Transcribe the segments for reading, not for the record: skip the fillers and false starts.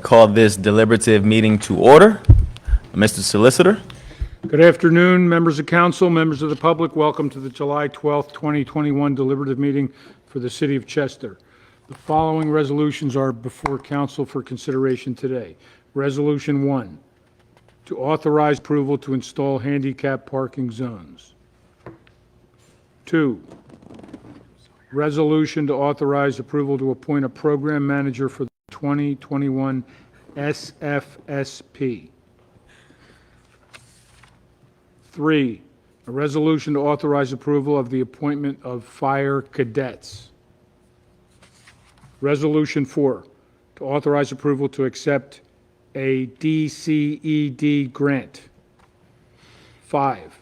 Call this deliberative meeting to order. Mr. Solicitor. Good afternoon, members of council, members of the public. Welcome to the July 12th, 2021 deliberative meeting for the City of Chester. The following resolutions are before council for consideration today. Resolution 1, to authorize approval to install handicap parking zones. 2, resolution to authorize approval to appoint a program manager for the 2021 SFSP. 3, a resolution to authorize approval of the appointment of fire cadets. Resolution 4, to authorize approval to accept a DCED grant. 5,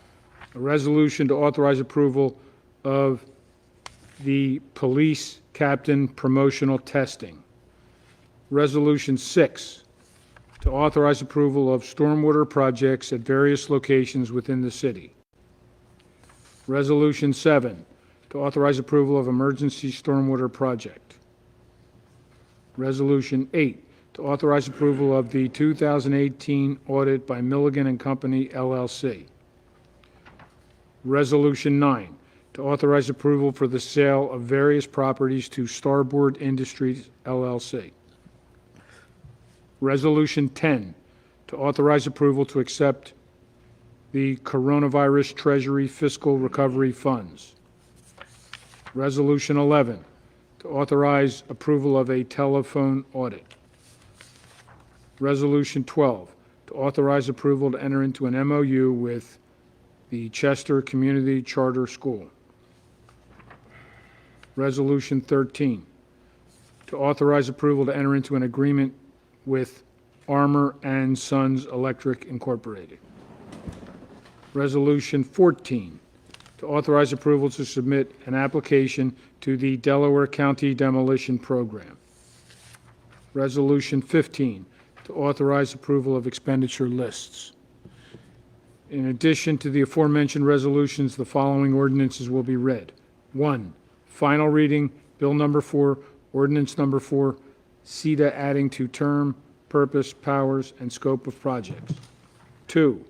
a resolution to authorize approval of the police captain promotional testing. Resolution 6, to authorize approval of stormwater projects at various locations within the city. Resolution 7, to authorize approval of emergency stormwater project. Resolution 8, to authorize approval of the 2018 audit by Milligan and Company, LLC. Resolution 9, to authorize approval for the sale of various properties to Starboard Industries, LLC. Resolution 10, to authorize approval to accept the Coronavirus Treasury Fiscal Recovery Funds. Resolution 11, to authorize approval of a telephone audit. Resolution 12, to authorize approval to enter into an MOU with the Chester Community Charter School. Resolution 13, to authorize approval to enter into an agreement with Armour and Sons Electric Incorporated. Resolution 14, to authorize approval to submit an application to the Delaware County Demolition Program. Resolution 15, to authorize approval of expenditure lists. In addition to the aforementioned resolutions, the following ordinances will be read. 1, final reading, Bill Number 4, Ordinance Number 4, CETA adding to term, purpose, powers, and scope of projects. 2,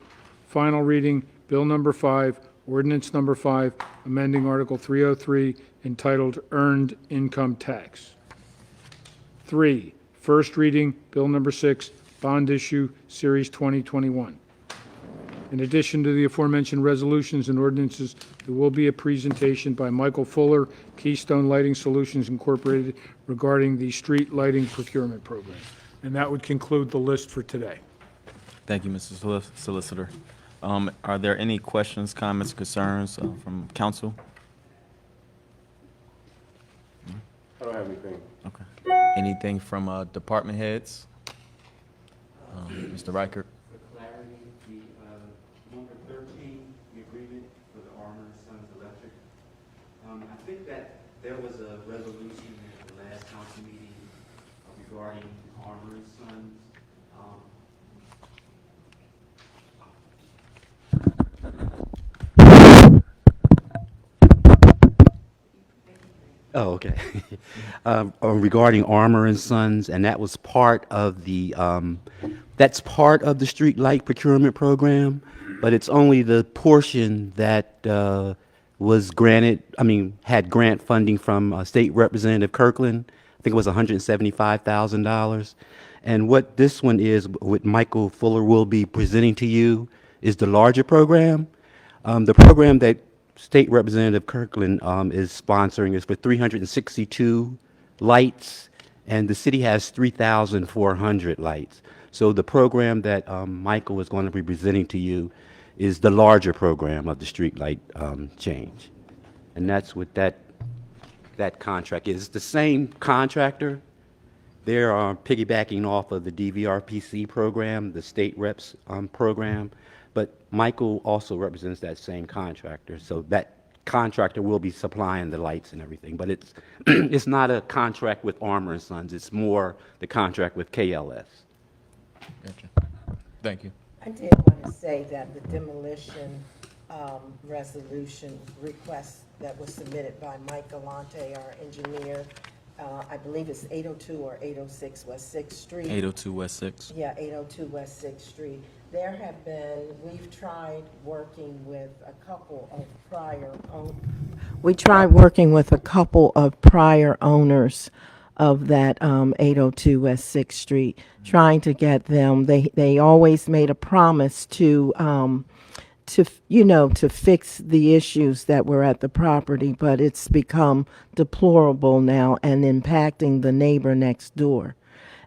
final reading, Bill Number 5, Ordinance Number 5, amending Article 303, entitled Earned Income Tax. 3, first reading, Bill Number 6, Bond Issue, Series 2021. In addition to the aforementioned resolutions and ordinances, there will be a presentation by Michael Fuller, Keystone Lighting Solutions Incorporated, regarding the street lighting procurement program. And that would conclude the list for today. Thank you, Mr. Solicitor. Are there any questions, comments, concerns from council? I don't have anything. Okay. Anything from department heads? Mr. Reichert? For clarity, the number 13, the agreement for the Armour Sons Electric. I think that there was a resolution at the last council meeting regarding Armour Sons. Oh, okay. Regarding Armour and Sons, and that was part of the, that's part of the street light procurement program, but it's only the portion that was granted, had grant funding from State Representative Kirkland. I think it was $175,000. And what this one is, what Michael Fuller will be presenting to you, is the larger program. The program that State Representative Kirkland is sponsoring is for 362 lights, and the city has 3,400 lights. So the program that Michael is going to be presenting to you is the larger program of the street light change. And that's what that contract is. It's the same contractor. They're piggybacking off of the DVRPC program, the state reps program. But Michael also represents that same contractor, so that contractor will be supplying the lights and everything. But it's it's not a contract with Armour and Sons. It's more the contract with KLS. Gotcha. Thank you. I did want to say that the demolition resolution request that was submitted by Mike Galante, our engineer, I believe it's 802 or 806 West Sixth Street. 802 West 6. Yeah, 802 West Sixth Street. There have been, we've tried working with a couple of prior owners of that 802 West Sixth Street, trying to get them, they always made a promise to to fix the issues that were at the property, but it's become deplorable now and impacting the neighbor next door.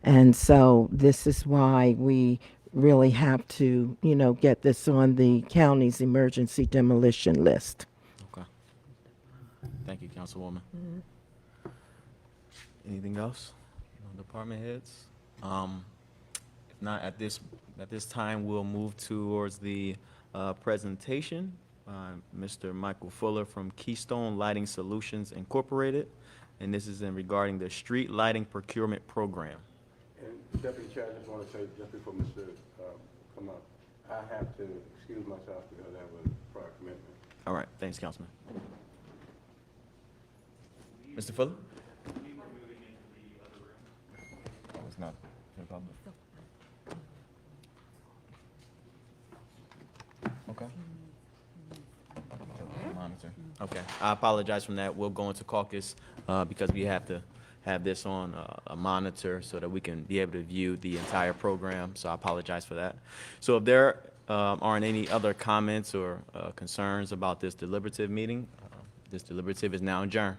And so this is why we really have to, get this on the county's emergency demolition list. Okay. Thank you, Councilwoman. Anything else? Department heads? If not, at this time, we'll move towards the presentation by Mr. Michael Fuller from Keystone Lighting Solutions Incorporated, and this is in regarding the street lighting procurement program. And Deputy Chair, I just want to say, just before Mr. Come up, I have to excuse myself because I have a prior commitment. All right, thanks, Councilman. Mr. Fuller? Oh, it's not in public. Okay. Monitor. Okay, I apologize from that. We'll go into caucus because we have to have this on a monitor so that we can be able to view the entire program, so I apologize for that. So if there aren't any other comments or concerns about this deliberative meeting, this deliberative is now adjourned.